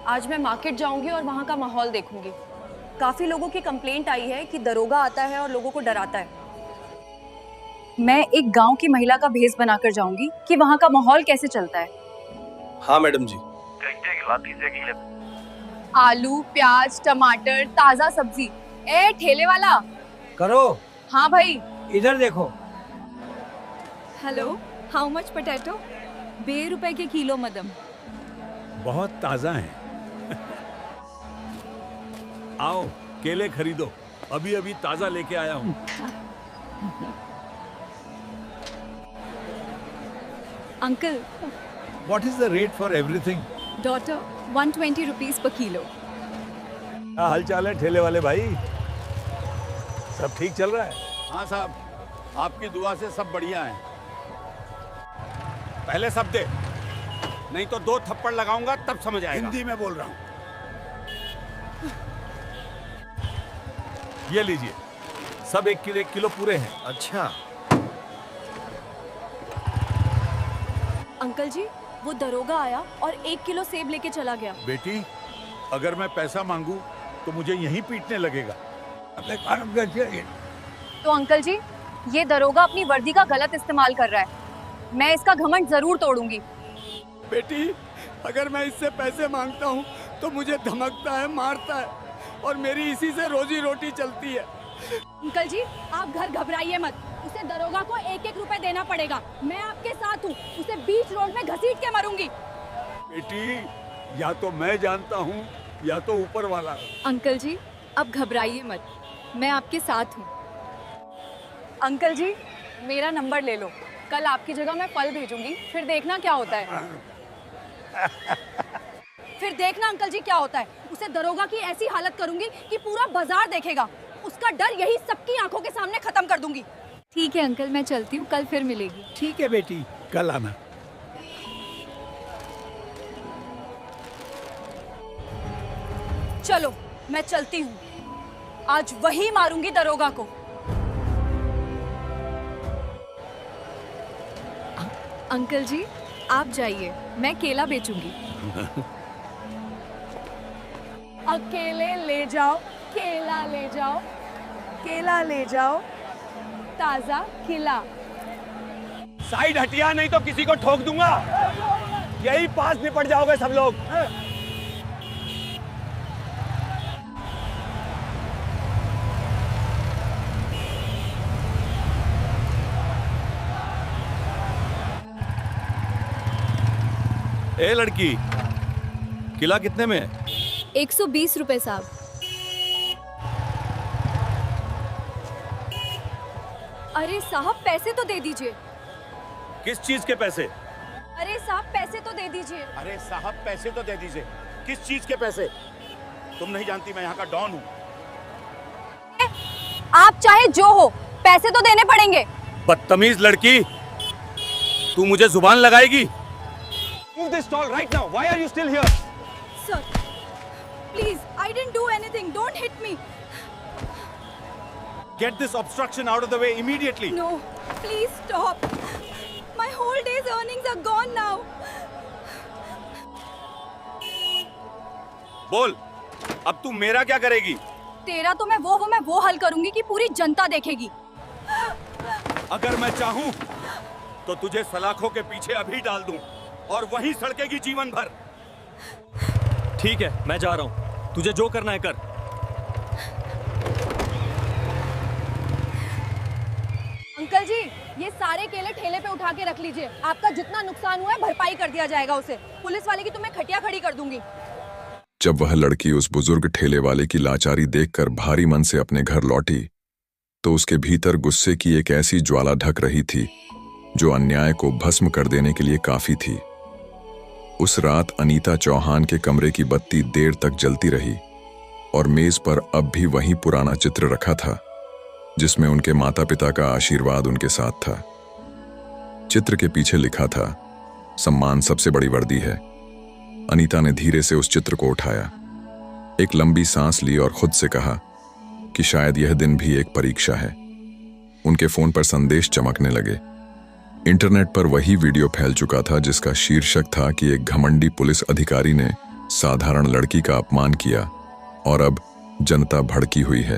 आज मैं मार्केट जाऊंगी और वहाँ का माहौल देखूंगी। काफी लोगों की कंप्लेंट आई है कि दरोगा आता है और लोगों को डराता है। मैं एक गांव की महिला का भेष बनाकर जाऊंगी कि वहाँ का माहौल कैसे चलता है। हाँ मैडम जी। आलू, प्याज, टमाटर, ताजा सब्जी। ए ठेले वाला, करो। हाँ भाई। इधर देखो। Hello, how much potato? ₹2 के किलो मदम। बहुत ताजा है। आओ केले खरीदो, अभी अभी ताजा लेके आया हूँ। Uncle, What is the rate for everything? Daughter, 120 rupees पर किलो। क्या हाल चाल है ठेले वाले भाई? सब ठीक चल रहा है? हाँ साहब, आपकी दुआ से सब बढ़िया है। पहले सब दे, नहीं तो 2 थप्पड़ लगाऊंगा तब समझ आएगा। हिंदी में बोल रहा हूँ। ये लीजिए, सब 1 किलो पूरे हैं। अच्छा, अंकल जी, वो दरोगा आया और 1 किलो सेब लेके चला गया। बेटी, अगर मैं पैसा मांगू तो मुझे यहीं पीटने लगेगा। तो अंकल जी, ये दरोगा अपनी वर्दी का गलत इस्तेमाल कर रहा है। मैं इसका घमंड जरूर तोड़ूंगी। बेटी, अगर मैं इससे पैसे मांगता हूँ तो मुझे धमकता है, मारता है और मेरी इसी से रोजी रोटी चलती है। अंकल जी, आप घर घबराइए मत। उसे दरोगा को 1-1 रुपए देना पड़ेगा। मैं आपके साथ हूँ। उसे बीच रोड में घसीट के मारूंगी। बेटी, या तो मैं जानता हूँ या तो ऊपर वाला। अंकल जी, अब घबराइए मत। मैं आपके साथ हूँ। अंकल जी, मेरा नंबर ले लो। कल आपकी जगह मैं फल भेजूंगी, फिर देखना क्या होता है। फिर देखना अंकल जी क्या होता है। उसे दरोगा की ऐसी हालत करूंगी कि पूरा बाजार देखेगा। उसका डर यही सबकी आंखों के सामने खत्म कर दूंगी। ठीक है अंकल, मैं चलती हूँ, कल फिर मिलेगी। ठीक है बेटी, कल आना। चलो, मैं चलती हूँ। आज वही मारूंगी दरोगा को। अंकल जी, आप जाइए, मैं केला बेचूंगी। अकेले ले जाओ, केला ले जाओ, केला ले जाओ, ताजा खिला। साइड हटिया, नहीं तो किसी को ठोक दूंगा। यही पास निपट जाओगे सब लोग। ए लड़की, किला कितने में है? 120 रुपए साहब। अरे साहब, पैसे तो दे दीजिए। किस चीज के पैसे? अरे साहब, पैसे तो दे दीजिए। अरे साहब, पैसे तो दे दीजिए। किस चीज के पैसे? तुम नहीं जानती मैं यहाँ का डॉन हूँ। आप चाहे जो हो, पैसे तो देने पड़ेंगे। बदतमीज लड़की, तू मुझे जुबान लगाएगी? Move this stall right now. Why are you still here? Sir, please, I didn't do anything. Don't hit me. Get this obstruction out of the way immediately. No, please stop. My whole day's earnings are gone now. बोल, अब तू मेरा क्या करेगी? तेरा तो मैं वो हल करूंगी कि पूरी जनता देखेगी। अगर मैं चाहूँ तो तुझे सलाखों के पीछे अभी डाल दूं और वहीं सड़केगी जीवन भर। ठीक है, मैं जा रहा हूँ। तुझे जो करना है कर। अंकल जी, ये सारे केले ठेले पे उठा के रख लीजिए। आपका जितना नुकसान हुआ है भरपाई कर दिया जाएगा उसे। पुलिस वाले की तुम्हें खटिया खड़ी कर दूंगी। जब वह लड़की उस बुजुर्ग ठेले वाले की लाचारी देखकर भारी मन से अपने घर लौटी, तो उसके भीतर गुस्से की एक ऐसी ज्वाला ढक रही थी जो अन्याय को भस्म कर देने के लिए काफी थी। उस रात अनीता चौहान के कमरे की बत्ती देर तक जलती रही और मेज पर अब भी वही पुराना चित्र रखा था जिसमें उनके माता पिता का आशीर्वाद उनके साथ था। चित्र के पीछे लिखा था, सम्मान सबसे बड़ी वर्दी है। अनीता ने धीरे से उस चित्र को उठाया, एक लंबी सांस ली और खुद से कहा कि शायद यह दिन भी एक परीक्षा है। उनके फोन पर संदेश चमकने लगे। इंटरनेट पर वही वीडियो फैल चुका था जिसका शीर्षक था कि एक घमंडी पुलिस अधिकारी ने साधारण लड़की का अपमान किया और अब जनता भड़की हुई है।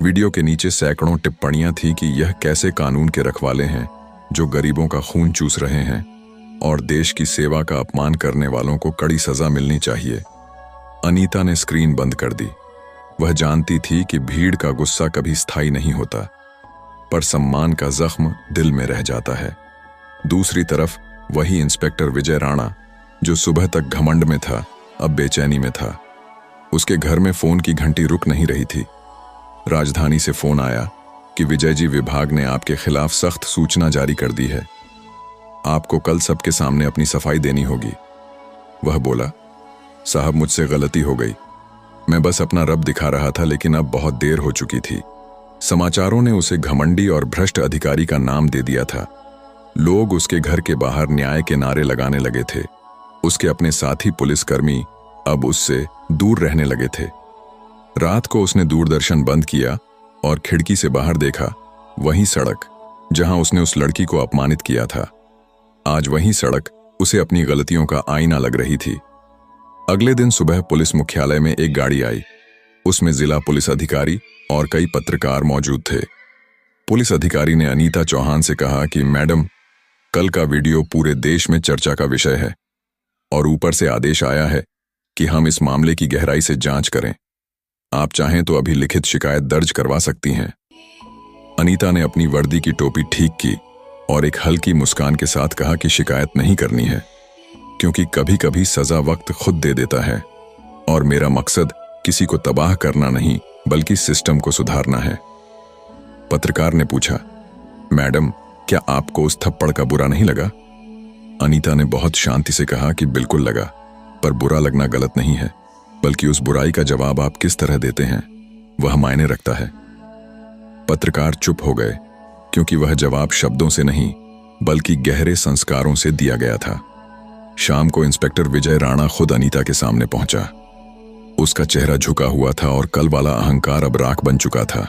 वीडियो के नीचे सैकड़ों टिप्पणियां थी कि यह कैसे कानून के रखवाले हैं जो गरीबों का खून चूस रहे हैं और देश की सेवा का अपमान करने वालों को कड़ी सजा मिलनी चाहिए। अनीता ने स्क्रीन बंद कर दी। वह जानती थी कि भीड़ का गुस्सा कभी स्थायी नहीं होता, पर सम्मान का जख्म दिल में रह जाता है। दूसरी तरफ वही इंस्पेक्टर विजय राणा, जो सुबह तक घमंड में था, अब बेचैनी में था। उसके घर में फोन की घंटी रुक नहीं रही थी। राजधानी से फोन आया कि विजय जी, विभाग ने आपके खिलाफ सख्त सूचना जारी कर दी है। आपको कल सबके सामने अपनी सफाई देनी होगी। वह बोला, साहब मुझसे गलती हो गई, मैं बस अपना रब दिखा रहा था, लेकिन अब बहुत देर हो चुकी थी। समाचारों ने उसे घमंडी और भ्रष्ट अधिकारी का नाम दे दिया था। लोग उसके घर के बाहर न्याय के नारे लगाने लगे थे। उसके अपने साथी पुलिसकर्मी अब उससे दूर रहने लगे थे। रात को उसने दूरदर्शन बंद किया और खिड़की से बाहर देखा, वही सड़क जहां उसने उस लड़की को अपमानित किया था। आज वही सड़क उसे अपनी गलतियों का आईना लग रही थी। अगले दिन सुबह पुलिस मुख्यालय में एक गाड़ी आई। उसमें जिला पुलिस अधिकारी और कई पत्रकार मौजूद थे। पुलिस अधिकारी ने अनीता चौहान से कहा कि मैडम, कल का वीडियो पूरे देश में चर्चा का विषय है और ऊपर से आदेश आया है कि हम इस मामले की गहराई से जांच करें। आप चाहें तो अभी लिखित शिकायत दर्ज करवा सकती हैं। अनीता ने अपनी वर्दी की टोपी ठीक की और एक हल्की मुस्कान के साथ कहा कि शिकायत नहीं करनी है, क्योंकि कभी कभी सजा वक्त खुद दे देता है और मेरा मकसद किसी को तबाह करना नहीं बल्कि सिस्टम को सुधारना है। पत्रकार ने पूछा, मैडम, क्या आपको उस थप्पड़ का बुरा नहीं लगा? अनीता ने बहुत शांति से कहा कि बिल्कुल लगा, पर बुरा लगना गलत नहीं है, बल्कि उस बुराई का जवाब आप किस तरह देते हैं वह मायने रखता है। पत्रकार चुप हो गए, क्योंकि वह जवाब शब्दों से नहीं बल्कि गहरे संस्कारों से दिया गया था। शाम को इंस्पेक्टर विजय राणा खुद अनीता के सामने पहुंचा। उसका चेहरा झुका हुआ था और कल वाला अहंकार अब राख बन चुका था।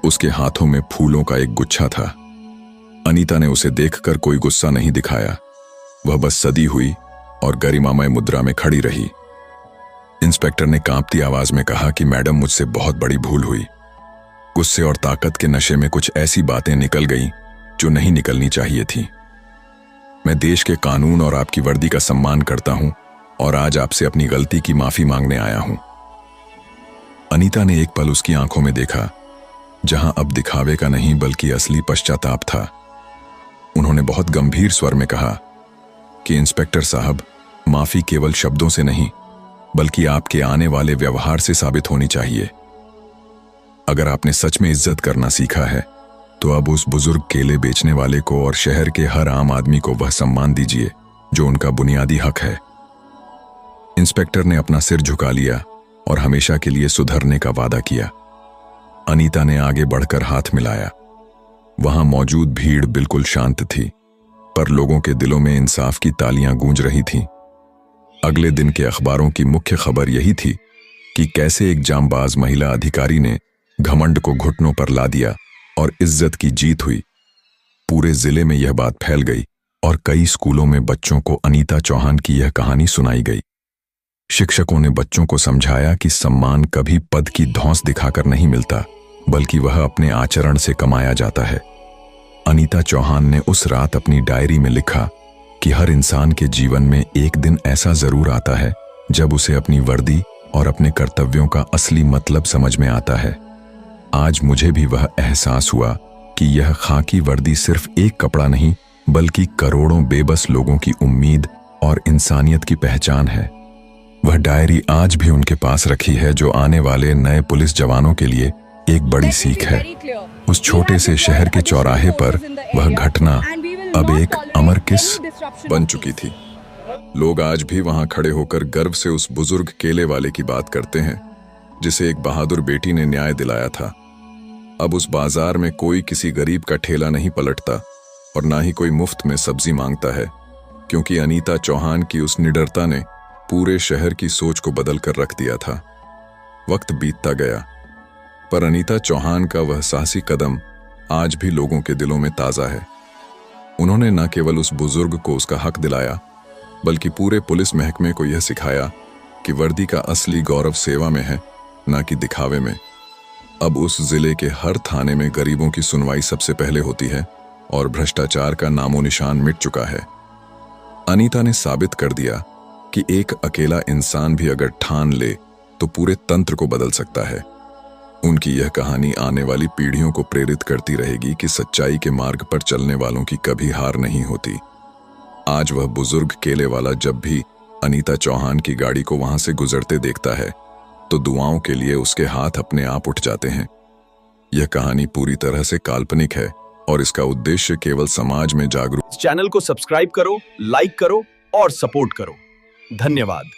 उसके हाथों में फूलों का एक गुच्छा था। अनीता ने उसे देखकर कोई गुस्सा नहीं दिखाया। वह बस सदी हुई और गरिमामय मुद्रा में खड़ी रही। इंस्पेक्टर ने कांपती आवाज में कहा कि मैडम, मुझसे बहुत बड़ी भूल हुई। गुस्से और ताकत के नशे में कुछ ऐसी बातें निकल गईं जो नहीं निकलनी चाहिए थी। मैं देश के कानून और आपकी वर्दी का सम्मान करता हूं और आज आपसे अपनी गलती की माफी मांगने आया हूं। अनीता ने एक पल उसकी आंखों में देखा, जहां अब दिखावे का नहीं बल्कि असली पश्चाताप था। उन्होंने बहुत गंभीर स्वर में कहा कि इंस्पेक्टर साहब, माफी केवल शब्दों से नहीं बल्कि आपके आने वाले व्यवहार से साबित होनी चाहिए। अगर आपने सच में इज्जत करना सीखा है तो अब उस बुजुर्ग केले बेचने वाले को और शहर के हर आम आदमी को वह सम्मान दीजिए जो उनका बुनियादी हक है। इंस्पेक्टर ने अपना सिर झुका लिया और हमेशा के लिए सुधरने का वादा किया। अनीता ने आगे बढ़कर हाथ मिलाया। वहां मौजूद भीड़ बिल्कुल शांत थी, पर लोगों के दिलों में इंसाफ की तालियां गूंज रही थीं। अगले दिन के अखबारों की मुख्य खबर यही थी कि कैसे एक जांबाज महिला अधिकारी ने घमंड को घुटनों पर ला दिया और इज्जत की जीत हुई। पूरे जिले में यह बात फैल गई और कई स्कूलों में बच्चों को अनीता चौहान की यह कहानी सुनाई गई। शिक्षकों ने बच्चों को समझाया कि सम्मान कभी पद की धौंस दिखाकर नहीं मिलता, बल्कि वह अपने आचरण से कमाया जाता है। अनीता चौहान ने उस रात अपनी डायरी में लिखा कि हर इंसान के जीवन में एक दिन ऐसा जरूर आता है जब उसे अपनी वर्दी और अपने कर्तव्यों का असली मतलब समझ में आता है। आज मुझे भी वह एहसास हुआ कि यह खाकी वर्दी सिर्फ एक कपड़ा नहीं बल्कि करोड़ों बेबस लोगों की उम्मीद और इंसानियत की पहचान है। वह डायरी आज भी उनके पास रखी है, जो आने वाले नए पुलिस जवानों के लिए एक बड़ी सीख है। उस छोटे से शहर के चौराहे पर वह घटना अब एक अमर किस बन चुकी थी। लोग आज भी वहां खड़े होकर गर्व से उस बुजुर्ग केले वाले की बात करते हैं जिसे एक बहादुर बेटी ने न्याय दिलाया था। अब उस बाजार में कोई किसी गरीब का ठेला नहीं पलटता और ना ही कोई मुफ्त में सब्जी मांगता है, क्योंकि अनीता चौहान की उस निडरता ने पूरे शहर की सोच को बदल कर रख दिया था। वक्त बीतता गया, पर अनीता चौहान का वह साहसी कदम आज भी लोगों के दिलों में ताजा है। उन्होंने न केवल उस बुजुर्ग को उसका हक दिलाया, बल्कि पूरे पुलिस महकमे को यह सिखाया कि वर्दी का असली गौरव सेवा में है, ना कि दिखावे में। अब उस जिले के हर थाने में गरीबों की सुनवाई सबसे पहले होती है और भ्रष्टाचार का नामो निशान मिट चुका है। अनीता ने साबित कर दिया कि एक अकेला इंसान भी अगर ठान ले तो पूरे तंत्र को बदल सकता है। उनकी यह कहानी आने वाली पीढ़ियों को प्रेरित करती रहेगी कि सच्चाई के मार्ग पर चलने वालों की कभी हार नहीं होती। आज वह बुजुर्ग केले वाला जब भी अनीता चौहान की गाड़ी को वहां से गुजरते देखता है तो दुआओं के लिए उसके हाथ अपने आप उठ जाते हैं। यह कहानी पूरी तरह से काल्पनिक है और इसका उद्देश्य केवल समाज में जागरूक। चैनल को सब्सक्राइब करो, लाइक करो और सपोर्ट करो। धन्यवाद।